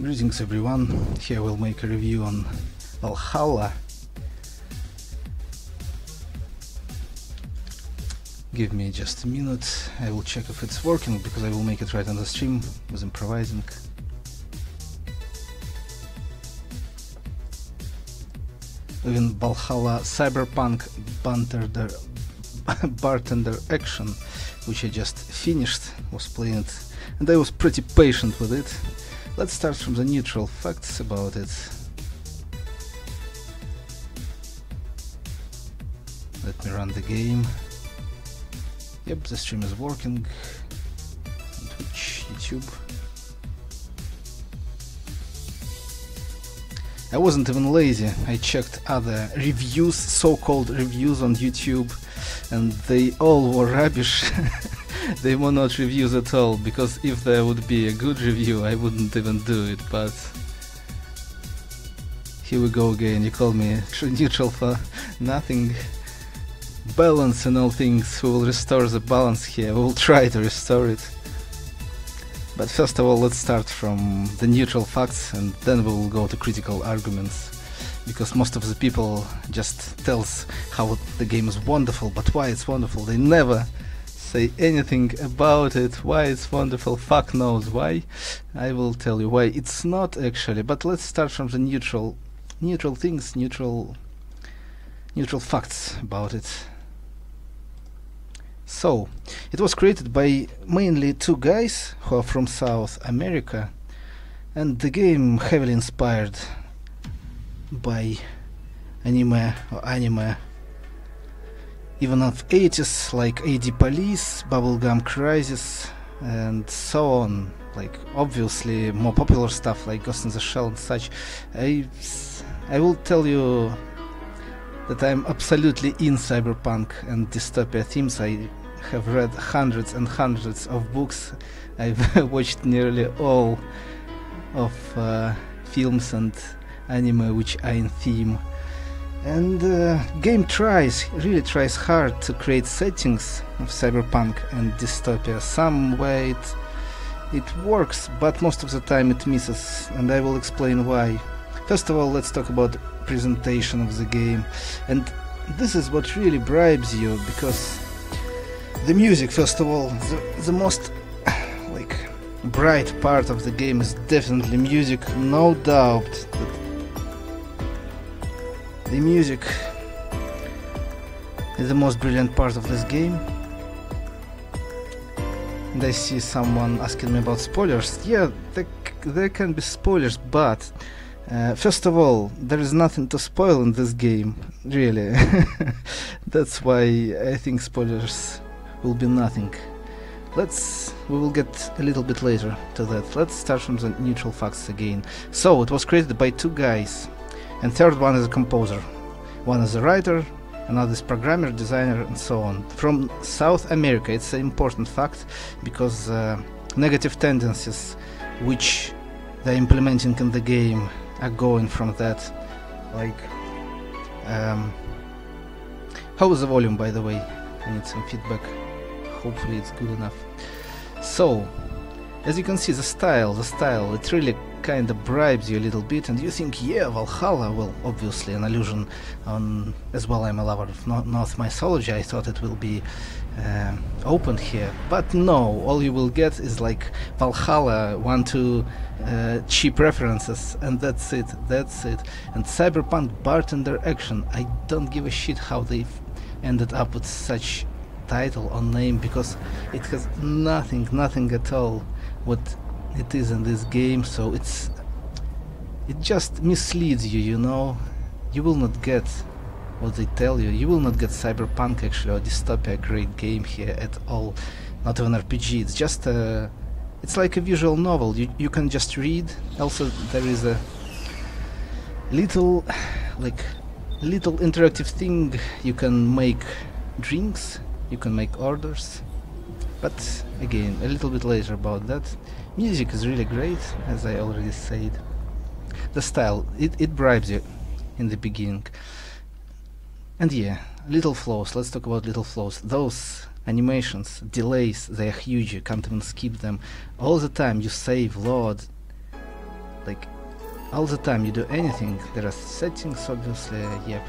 Greetings everyone, here we'll make a review on Valhalla. Give me just a minute, I will check if it's working, because I will make it right on the stream with improvising. Even Valhalla Cyberpunk Bartender Action, which I just finished, was playing it, and I was pretty patient with it. Let's start from the neutral facts about it. Let me run the game. Yep, the stream is working. Twitch, YouTube. I wasn't even lazy. I checked other reviews, so-called reviews on YouTube, and they all were rubbish. They were not reviews at all, because if there would be a good review I wouldn't even do it, but here we go again. You call me true neutral for nothing. Balance and all things, we will restore the balance here, we will try to restore it. But first of all, let's start from the neutral facts, and then we will go to critical arguments, because most of the people just tells how the game is wonderful, but why it's wonderful, they never say anything about it. Why it's wonderful, fuck knows why. I will tell you why it's not actually, but let's start from the neutral things, neutral facts about it. So, it was created by mainly two guys who are from South America, and the game heavily inspired by anime, even of 80s, like AD Police, Bubblegum Crisis, and so on. Like obviously more popular stuff like Ghost in the Shell and such. I will tell you that I'm absolutely in Cyberpunk and Dystopia themes. I have read hundreds and hundreds of books. I've watched nearly all of films and anime which are in theme. And game really tries hard to create settings of Cyberpunk and Dystopia. Some way it works, but most of the time it misses, and I will explain why. First of all, let's talk about presentation of the game, and this is what really bribes you, because the music, first of all, the most like bright part of the game is definitely music, no doubt. The music is the most brilliant part of this game. And I see someone asking me about spoilers. Yeah, there can be spoilers, but first of all, there is nothing to spoil in this game, really. That's why I think spoilers will be nothing. We will get a little bit later to that. Let's start from the neutral facts again. So, it was created by two guys, and third one is a composer. One is a writer, another is programmer, designer, and so on. From South America. It's an important fact, because negative tendencies which they're implementing in the game are going from that. Like, how is the volume, by the way? I need some feedback. Hopefully it's good enough. So, as you can see, the style, it really kind of bribes you a little bit, and you think, yeah, Valhalla, well, obviously an allusion on, as well, I'm a lover of North mythology, I thought it will be open here, but no, all you will get is like Valhalla, 1-2 cheap references, and that's it. And Cyberpunk Bartender Action, I don't give a shit how they ended up with such title or name, because it has nothing at all what it is in this game, so it just misleads you, you know. You will not get what they tell you. You will not get Cyberpunk actually, or Dystopia, a great game here at all. Not even RPG, it's just it's like a visual novel. You can just read. Also there is a little interactive thing. You can make drinks, you can make orders, but again, a little bit later about that. Music is really great, as I already said. The style, it bribes you in the beginning. And yeah, little flaws, let's talk about little flaws. Those animations, delays, they are huge, you can't even skip them. All the time you save, load. like all the time you do anything, there are settings obviously, yep.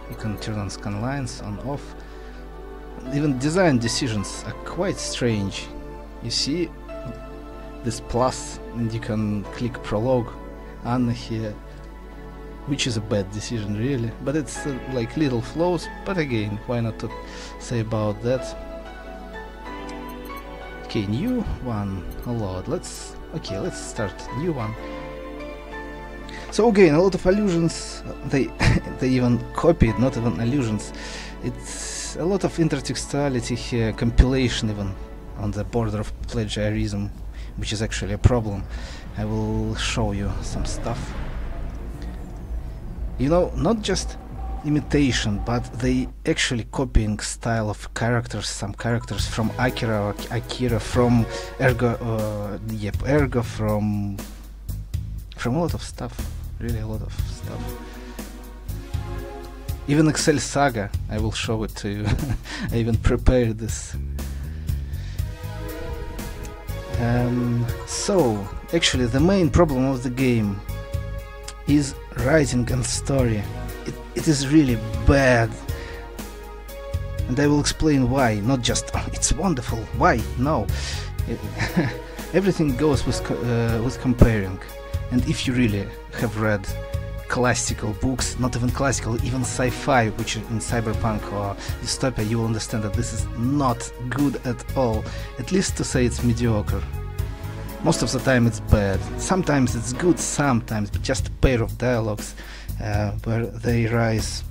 You can turn on scan lines, on, off. Even design decisions are quite strange. You see this plus and you can click prologue, Anna here, which is a bad decision really, but it's like little flaws, but again, why not to say about that. Okay, new one, a lot, let's start new one. So again, a lot of allusions, they even copied, not even allusions, it's a lot of intertextuality here, compilation even on the border of plagiarism, which is actually a problem. I will show you some stuff. You know, not just imitation, but they actually copying style of characters, some characters from Akira, from Ergo, from a lot of stuff, really a lot of stuff. Even Excel Saga, I will show it to you. I even prepared this. So, actually the main problem of the game is writing and story. It is really bad. And I will explain why, not just, oh, it's wonderful, why? No. Everything goes with comparing. And if you really have read classical books, not even classical, even sci-fi, which in Cyberpunk or Dystopia, you will understand that this is not good at all. At least to say it's mediocre. Most of the time it's bad. Sometimes it's good, sometimes, but just a pair of dialogues where they raise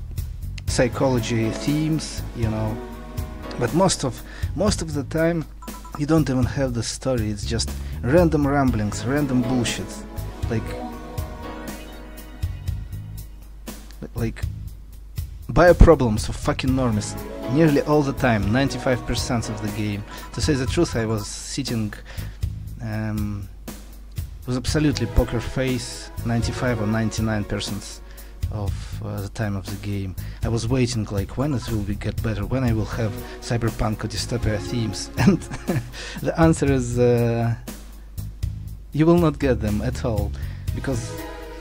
psychology themes, you know. But most of the time you don't even have the story. It's just random ramblings, random bullshit. Like bio problems of fucking normies nearly all the time, 95% of the game. To say the truth, I was sitting with absolutely poker face 95 or 99% of the time of the game. I was waiting like when it will get better, when I will have Cyberpunk or Dystopia themes, and the answer is you will not get them at all, because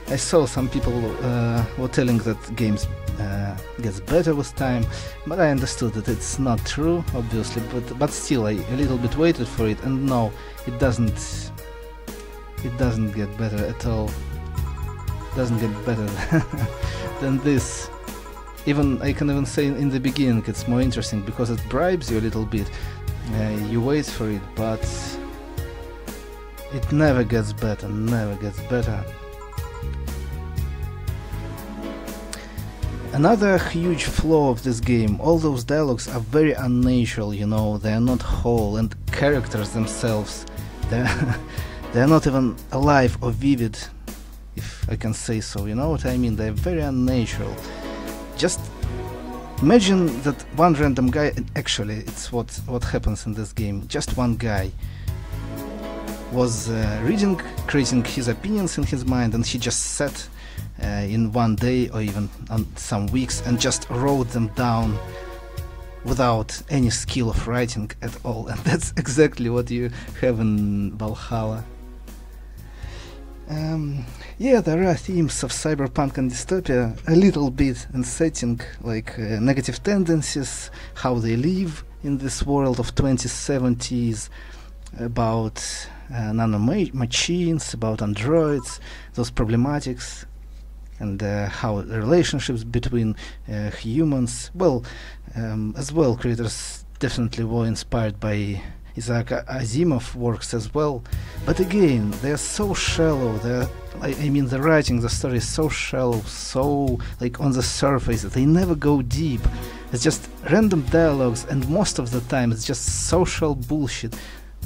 I saw some people were telling that games gets better with time, but I understood that it's not true, obviously, but still I a little bit waited for it, and no, it doesn't get better at all. Doesn't get better than this. Even I can even say in the beginning it's more interesting because it bribes you a little bit. You wait for it, but it never gets better, never gets better. Another huge flaw of this game, all those dialogues are very unnatural, you know, they are not whole, and characters themselves, they're not even alive or vivid, if I can say so, you know what I mean, they're very unnatural. Just imagine that one random guy, actually it's what happens in this game, just one guy was reading, creating his opinions in his mind, and he just sat in one day or even on some weeks and just wrote them down without any skill of writing at all, and that's exactly what you have in Valhalla. Yeah, there are themes of Cyberpunk and Dystopia a little bit in setting, like negative tendencies, how they live in this world of 2070s, about nano-machines, about androids, those problematics, and how the relationships between humans, well, as well, creators definitely were inspired by Isaac Asimov works as well, but again, they're so shallow, I mean the writing, the story is so shallow, so like on the surface, they never go deep, it's just random dialogues, and most of the time it's just social bullshit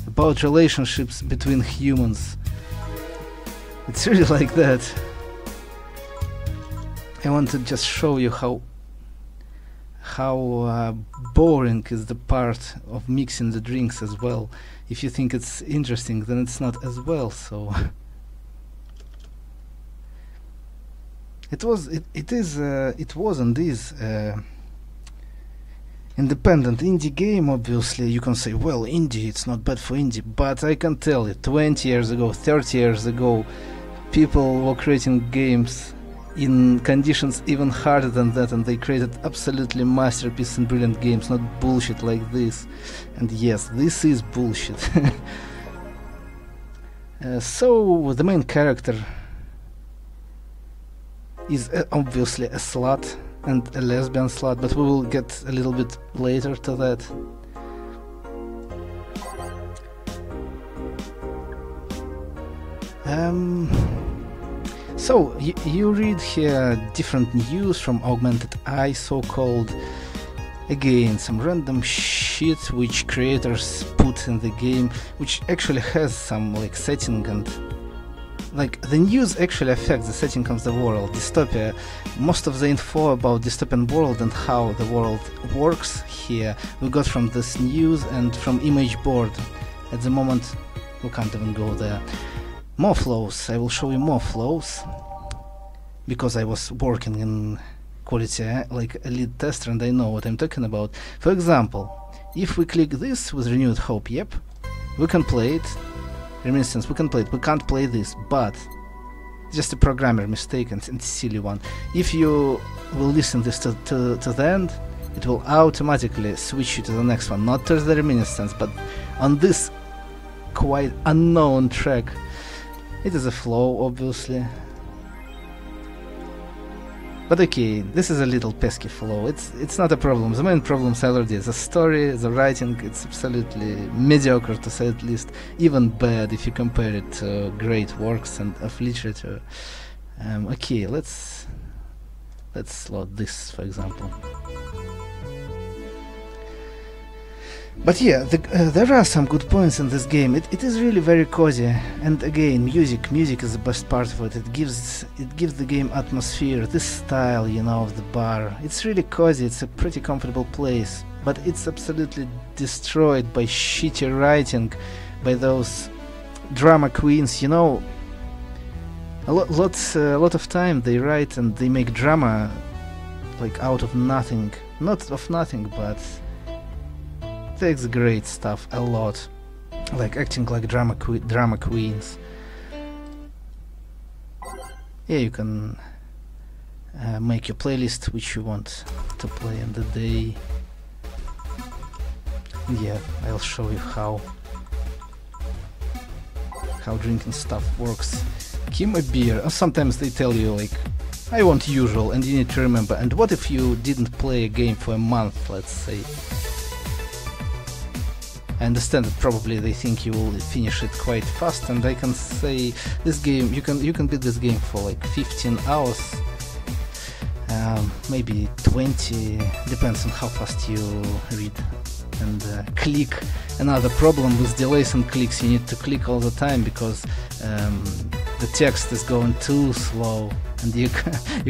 about relationships between humans. It's really like that. I want to just show you how boring is the part of mixing the drinks as well. If you think it's interesting, then it's not as well. So it was and is independent indie game. Obviously you can say, well, indie, it's not bad for indie, but I can tell you 20 years ago, 30 years ago, people were creating games in conditions even harder than that, and they created absolutely masterpiece and brilliant games, not bullshit like this. And yes, this is bullshit. So the main character is obviously a slut, and a lesbian slut, but we will get a little bit later to that. So you read here different news from Augmented Eye, so-called. Again, some random shit which creators put in the game, which actually has some like setting, and like the news actually affects the setting of the world. Dystopia, most of the info about dystopian world and how the world works here we got from this news and from image board. At the moment we can't even go there. More flows, I will show you more flows, because I was working in quality like a lead tester and I know what I'm talking about. For example, if we click this with renewed hope, yep, we can play it. Reminiscence, we can play it. We can't play this, but just a programmer mistake and silly one. If you will listen this to the end, it will automatically switch you to the next one, not to the reminiscence, but on this quite unknown track. It is a flow, obviously. But okay, this is a little pesky flow. It's not a problem. The main problem is already the story, the writing. It's absolutely mediocre, to say at least. Even bad if you compare it to great works and of literature. Okay, let's load this, for example. But yeah, there are some good points in this game. It is really very cozy, and again, music is the best part of it. It gives the game atmosphere, this style, you know, of the bar. It's really cozy. It's a pretty comfortable place, but it's absolutely destroyed by shitty writing, by those drama queens. You know, a lot of time they write and they make drama like out of nothing, not of nothing, but takes great stuff a lot, like acting like drama queens. Yeah, you can make your playlist which you want to play in the day. Yeah, I'll show you how drinking stuff works. Kim a beer, or sometimes they tell you like, I want usual, and you need to remember, and what if you didn't play a game for a month, let's say. I understand that probably they think you will finish it quite fast, and I can say this game, you can beat this game for like 15 hours, maybe 20, depends on how fast you read and click. Another problem with delays and clicks, you need to click all the time because the text is going too slow, and you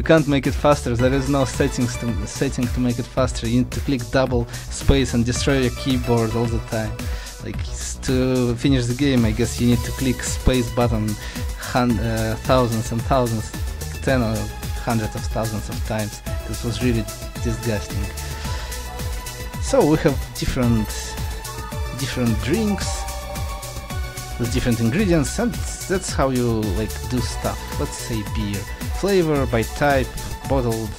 can't make it faster. There is no setting to make it faster. You need to click double space and destroy your keyboard all the time. Like to finish the game, I guess you need to click space button thousands and thousands, like 10 or hundreds of thousands of times. This was really disgusting. So we have different drinks with different ingredients, and that's how you like do stuff. Let's say beer, flavor by type, bottled,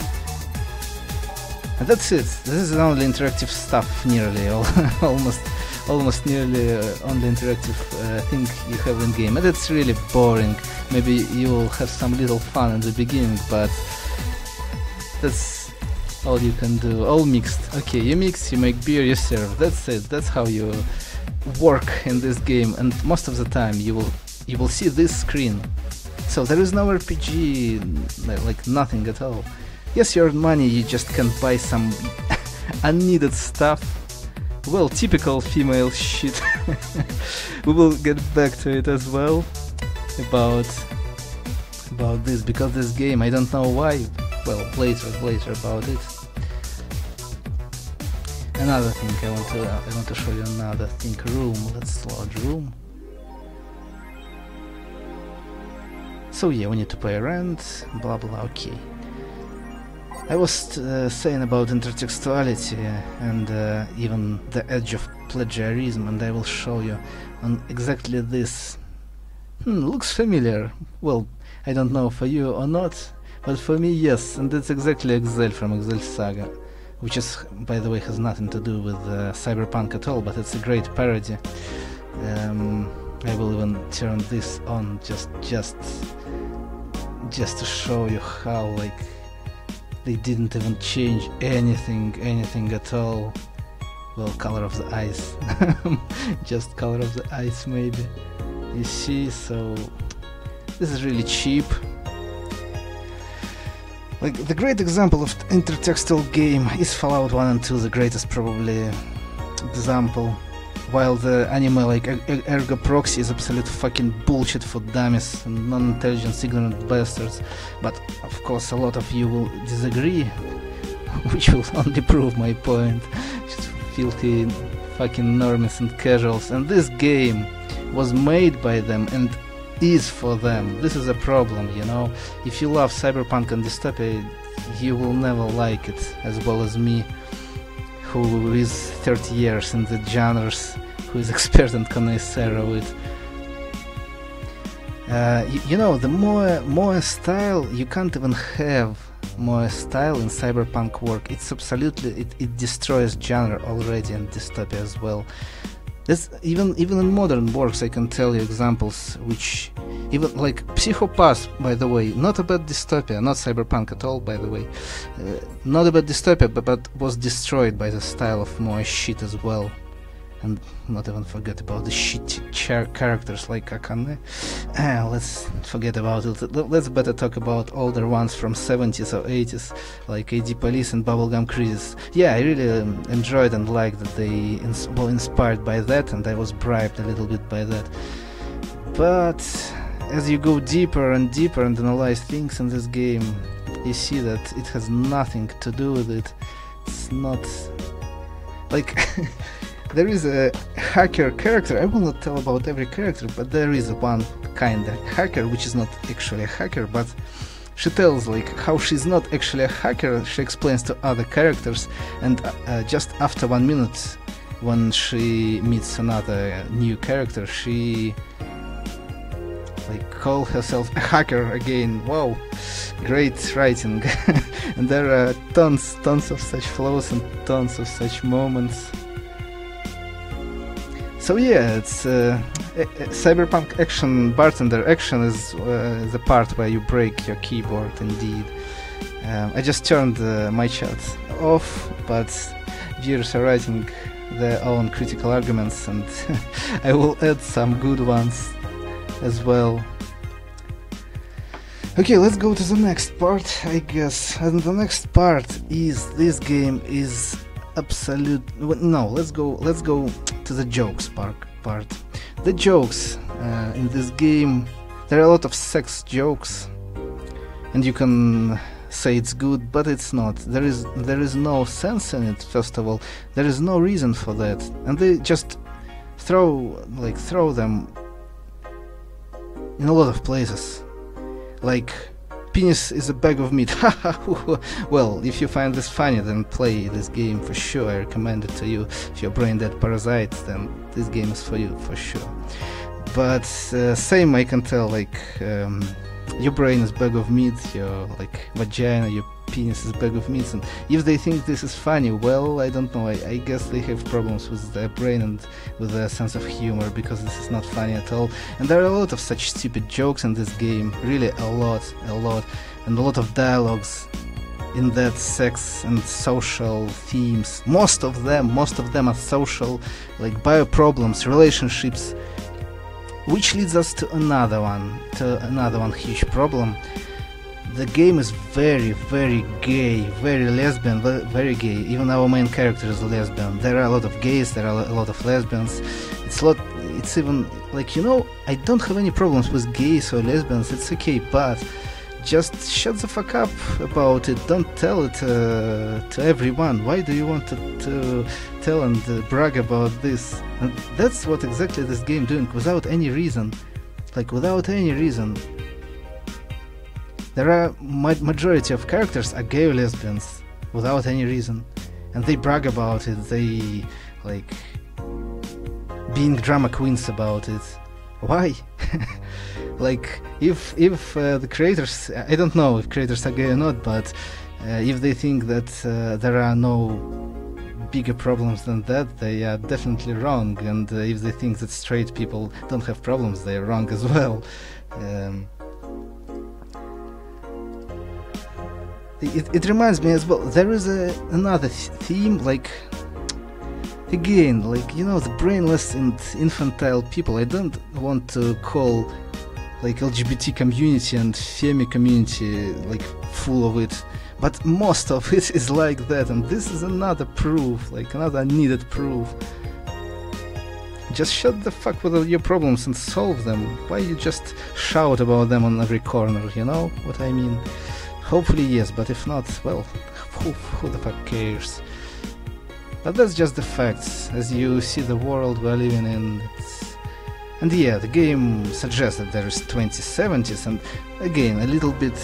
and that's it. This is the only interactive stuff, nearly almost nearly only interactive thing you have in game, and it's really boring. Maybe you will have some little fun in the beginning, but that's all you can do. All mixed. Okay, you mix, you make beer, you serve. That's it. That's how you work in this game, and most of the time you will see this screen. So there is no RPG, like nothing at all. Yes, you earn money, you just can buy some unneeded stuff. Well, typical female shit. We will get back to it as well about this, because this game, I don't know why. Well, later about it. Another thing I want to show you another thing. Room. Let's load room. So yeah, we need to pay rent. Blah blah. Okay. I was saying about intertextuality and even the edge of plagiarism, and I will show you on exactly this. Looks familiar. Well, I don't know for you or not, but for me, yes, and that's exactly Excel from Excel Saga, which is, by the way, has nothing to do with Cyberpunk at all, but it's a great parody. I will even turn this on just to show you how, like, they didn't even change anything at all. Well, color of the ice. Just color of the ice, maybe. You see, so this is really cheap. Like, the great example of intertextual game is Fallout 1 and 2, the greatest probably example. While the anime like Ergo Proxy is absolute fucking bullshit for dummies and non-intelligent ignorant bastards. But of course a lot of you will disagree, which will only prove my point. Just filthy fucking normies and casuals. And this game was made by them and is for them. This is a problem, you know. If you love Cyberpunk and Dystopia, you will never like it as well as me, who is 30 years in the genres, who is expert and connoisseur of it. You know, the more style, you can't even have more style in cyberpunk work. It's absolutely, it destroys genre already in Dystopia as well. This, even in modern works, I can tell you examples which, even like Psychopath, by the way, not about Dystopia, not Cyberpunk at all, by the way, not about Dystopia, but was destroyed by the style of more shit as well. And not even forget about the shit characters like Akane. Let's forget about it. Let's better talk about older ones from 70s or 80s, like AD Police and Bubblegum Crisis. Yeah, I really enjoyed and liked that they were inspired by that, and I was bribed a little bit by that. But as you go deeper and deeper and analyze things in this game, you see that it has nothing to do with it. It's not like there is a hacker character. I will not tell about every character, but there is one kind of hacker which is not actually a hacker, but she tells like how she's not actually a hacker. She explains to other characters, and just after 1 minute, when she meets another new character, she like call herself a hacker again. Wow, great writing. And there are tons of such flows and tons of such moments. So yeah, it's Cyberpunk Action Bartender Action is the part where you break your keyboard indeed. I just turned my chat off, but viewers are writing their own critical arguments, and I will add some good ones as well. Okay, let's go to the next part, I guess. And the next part is this game is absolute. No, let's go to the jokes part. The jokes in this game, there are a lot of sex jokes, and you can say it's good, but it's not. There is no sense in it. First of all, there is no reason for that, and they just throw them in a lot of places. Like, penis is a bag of meat. Well, if you find this funny, then play this game for sure. I recommend it to you. If you're brain dead parasite, then this game is for you for sure. But same I can tell, like your brain is bag of meat, your like vagina, your penis is bag of meat, and if they think this is funny, well, I don't know, I guess they have problems with their brain and with their sense of humor, because this is not funny at all. And there are a lot of such stupid jokes in this game, really a lot, and a lot of dialogues in that sex and social themes. Most of them are social, like bio problems, relationships, which leads us to another one huge problem. The game is very, very gay, very lesbian, very gay. Even our main character is a lesbian. There are a lot of gays, there are a lot of lesbians. It's even like, you know, I don't have any problems with gays or lesbians. It's okay, but just shut the fuck up about it. Don't tell it to everyone. Why do you want to tell and brag about this? And that's what exactly this game doing, without any reason. Like, without any reason. There are majority of characters are gay or lesbians without any reason, and they brag about it. They like being drama queens about it. Why? Like, if the creators, I don't know if creators are gay or not, but if they think that there are no bigger problems than that, they are definitely wrong. And if they think that straight people don't have problems, they are wrong as well. It reminds me as well, there is another theme, like, again, like, you know, the brainless and infantile people. I don't want to call like LGBT community and femi community like full of it, but most of it is like that, and this is another proof, like another needed proof. Just shut the fuck with your problems and solve them. Why you just shout about them on every corner, you know what I mean? Hopefully yes, but if not, well, who the fuck cares? But that's just the facts, as you see the world we're living in. And yeah, the game suggests that there is 2070s, and again, a little bit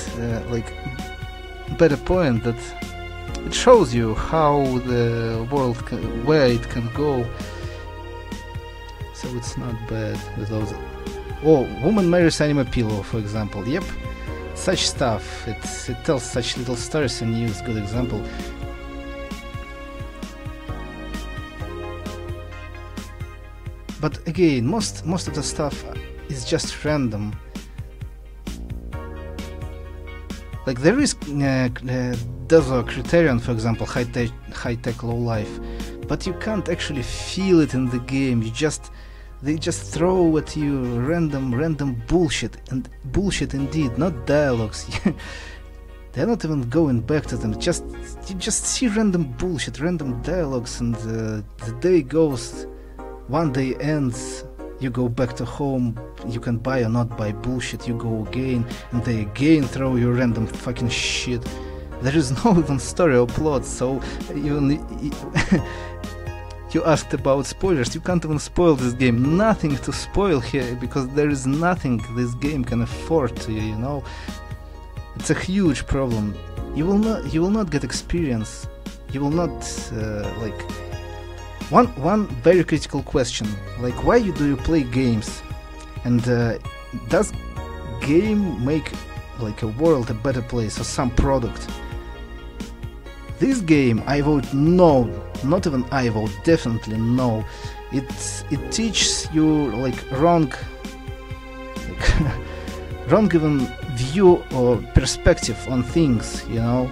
like better point that it shows you how the world where it can go. So it's not bad with those. Oh, woman marries anime pillow, for example. Yep, such stuff. It tells such little stories and use good example. But again, most of the stuff is just random. Like there is there's a criterion, for example, high tech, low life, but you can't actually feel it in the game. They just throw at you random bullshit, and bullshit indeed, not dialogues. They're not even going back to them. You just see random bullshit, random dialogues, and the day goes. One day ends, you go back to home, you can buy or not buy bullshit, you go again, and they again throw you random fucking shit. There is no even story or plot, so even you asked about spoilers, you can't even spoil this game. Nothing to spoil here, because there is nothing this game can afford to you, you know? It's a huge problem. You will not get experience. You will not, like... One very critical question, like why do you play games, and does game make like a world a better place or some product? This game, I vote no, not even I vote, definitely no. It teaches you like wrong even view or perspective on things, you know.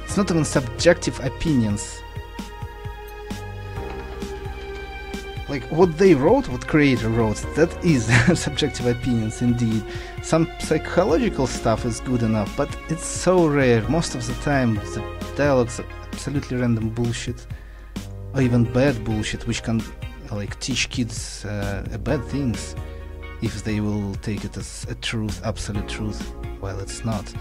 It's not even subjective opinions. Like what they wrote, what creator wrote, that is subjective opinions indeed. Some psychological stuff is good enough, but it's so rare. Most of the time the dialogues are absolutely random bullshit, or even bad bullshit, which can like teach kids bad things if they will take it as a truth, absolute truth, while it's not.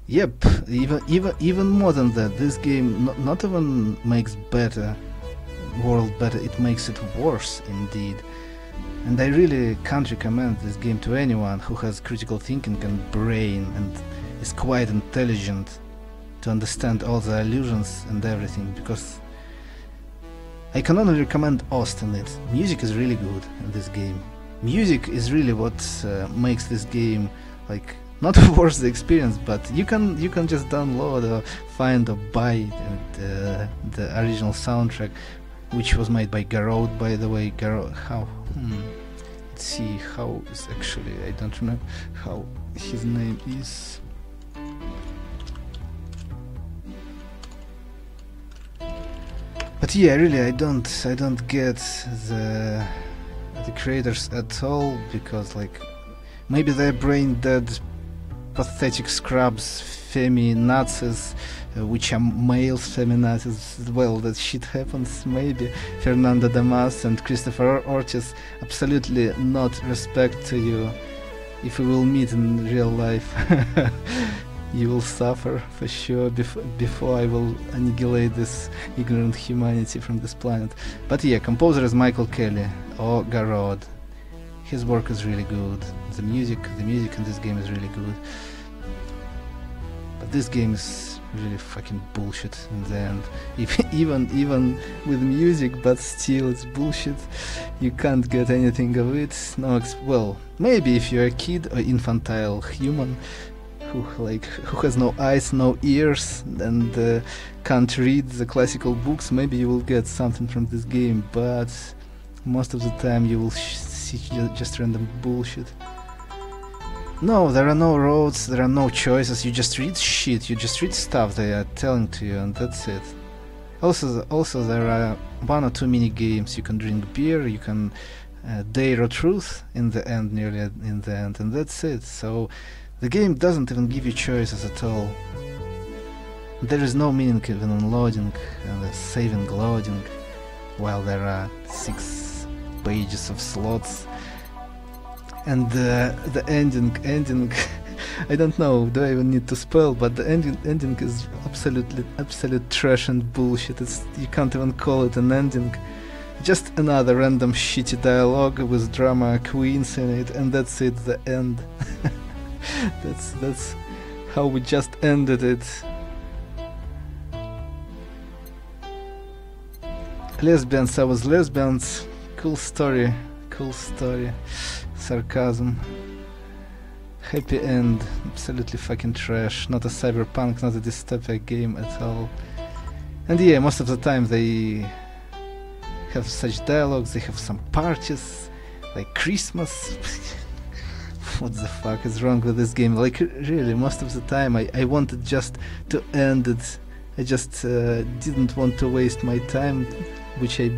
Yep, even more than that, this game not even makes better world better, it makes it worse indeed. And I really can't recommend this game to anyone who has critical thinking and brain and is quite intelligent to understand all the allusions and everything, because I can only recommend Ost in it. Music is really good in this game. Music is really what makes this game like not worth the experience, but you can just download or find or buy the original soundtrack, which was made by Garrod, by the way. Garrod, let's see how is actually, I don't remember how his name is. But yeah, really, I don't get the creators at all, because like maybe they're brain dead, pathetic scrubs, femi-nazis, which are males feminazis. Well, that shit happens, maybe. Fernando Damas and Christopher Ortiz, absolutely not respect to you. If we will meet in real life, you will suffer for sure before I will annihilate this ignorant humanity from this planet. But yeah, composer is Michael Kelly or Garrod. His work is really good. The music in this game is really good. But this game is really fucking bullshit in the end. Even with music, but still it's bullshit. You can't get anything of it. No, well, maybe if you're a kid or infantile human who has no eyes, no ears, and can't read the classical books, maybe you will get something from this game. But most of the time you will see just random bullshit. No, there are no roads, there are no choices, you just read shit, you just read stuff they are telling to you, and that's it. Also there are 1 or 2 mini games. You can drink beer, you can dare or truth in the end, nearly in the end, and that's it. So the game doesn't even give you choices at all. There is no meaning even in loading and saving loading, while there are 6 pages of slots. And the ending I don't know, do I even need to spoil, but the ending is absolute trash and bullshit. You can't even call it an ending. Just another random shitty dialogue with drama queens in it, and that's it, the end. that's how we just ended it. Lesbians, I was lesbians. Cool story. Sarcasm. Happy end. Absolutely fucking trash. Not a Cyberpunk, not a Dystopia game at all. And yeah, most of the time they have such dialogues, they have some parties, like Christmas. What the fuck is wrong with this game? Like, really, most of the time I wanted just to end it. I just didn't want to waste my time, which I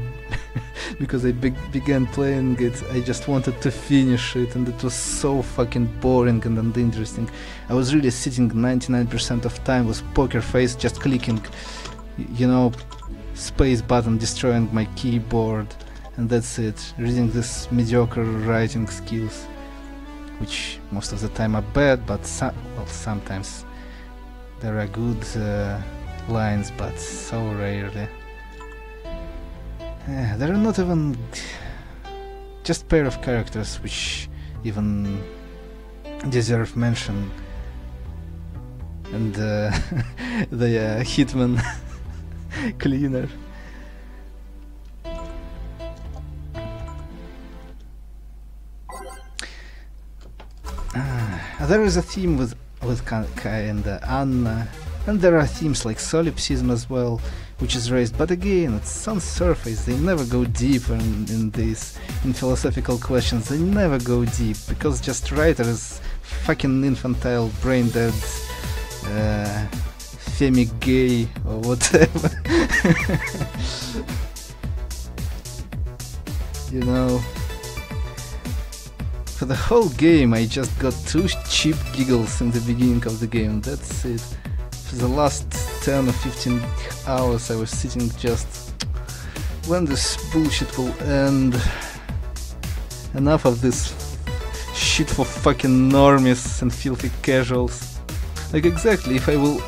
because I began playing it, I just wanted to finish it, and it was so fucking boring and uninteresting. I was really sitting 99% of time with poker face, just clicking, you know, space button, destroying my keyboard, and that's it. Reading this mediocre writing skills, which most of the time are bad, but well, sometimes there are good lines, but so rarely. There are not even just pair of characters which even deserve mention, and the hitman cleaner. There is a theme with Kai and Anna, and there are themes like solipsism as well, which is raised, but again, it's on surface. They never go deeper in philosophical questions. They never go deep, because just writer is fucking infantile, brain dead, femi-gay or whatever. You know, for the whole game I just got 2 cheap giggles in the beginning of the game. That's it. For the last 10 or 15 hours I was sitting just, when this bullshit will end? Enough of this shit for fucking normies and filthy casuals. Like, exactly, if I will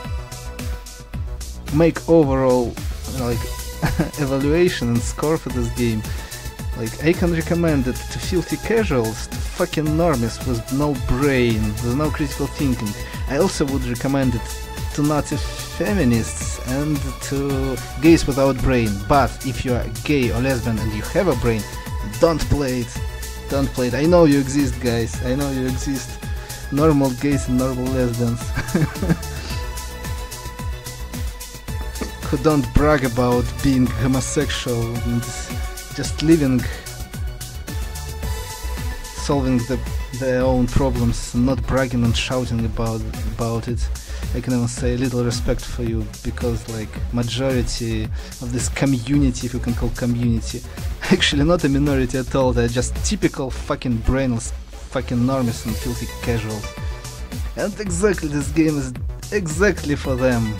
make overall, like, evaluation and score for this game, like, I can recommend it to filthy casuals, to fucking normies with no brain, with no critical thinking. I also would recommend it to Nazi feminists and to gays without brain. But if you are gay or lesbian and you have a brain, don't play it. Don't play it. I know you exist, guys. I know you exist. Normal gays and normal lesbians who don't brag about being homosexual and just living, solving their own problems, and not bragging and shouting about it. I can even say little respect for you, because like majority of this community, if you can call community, actually not a minority at all, they're just typical fucking brainless fucking normies and filthy casuals. And exactly, this game is exactly for them.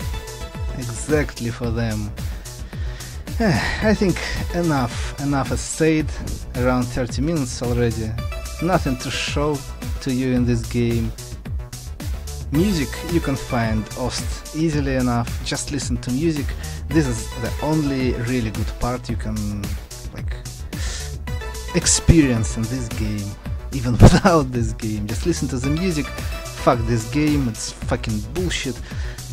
Exactly for them. I think enough is said, around 30 minutes already. Nothing to show to you in this game. Music you can find Ost easily enough, just listen to music. This is the only really good part you can like experience in this game, even without this game. Just listen to the music, fuck this game, it's fucking bullshit.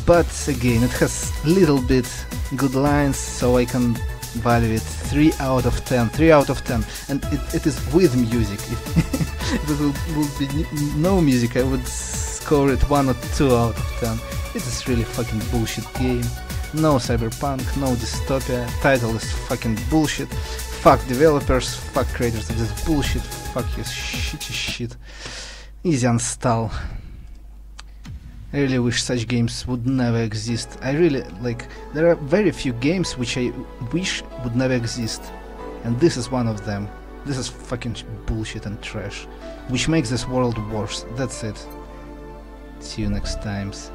but again, it has little bit good lines, so I can value it 3 out of 10. 3 out of 10, and it is with music. If it would be no music, I would score it 1 or 2 out of 10. It is really fucking bullshit game. No Cyberpunk, no Dystopia, title is fucking bullshit. Fuck developers, fuck creators of this bullshit, fuck your shitty shit. Easy uninstall. I really wish such games would never exist. I really, like, there are very few games which I wish would never exist. And this is one of them. This is fucking bullshit and trash, which makes this world worse. That's it. See you next times.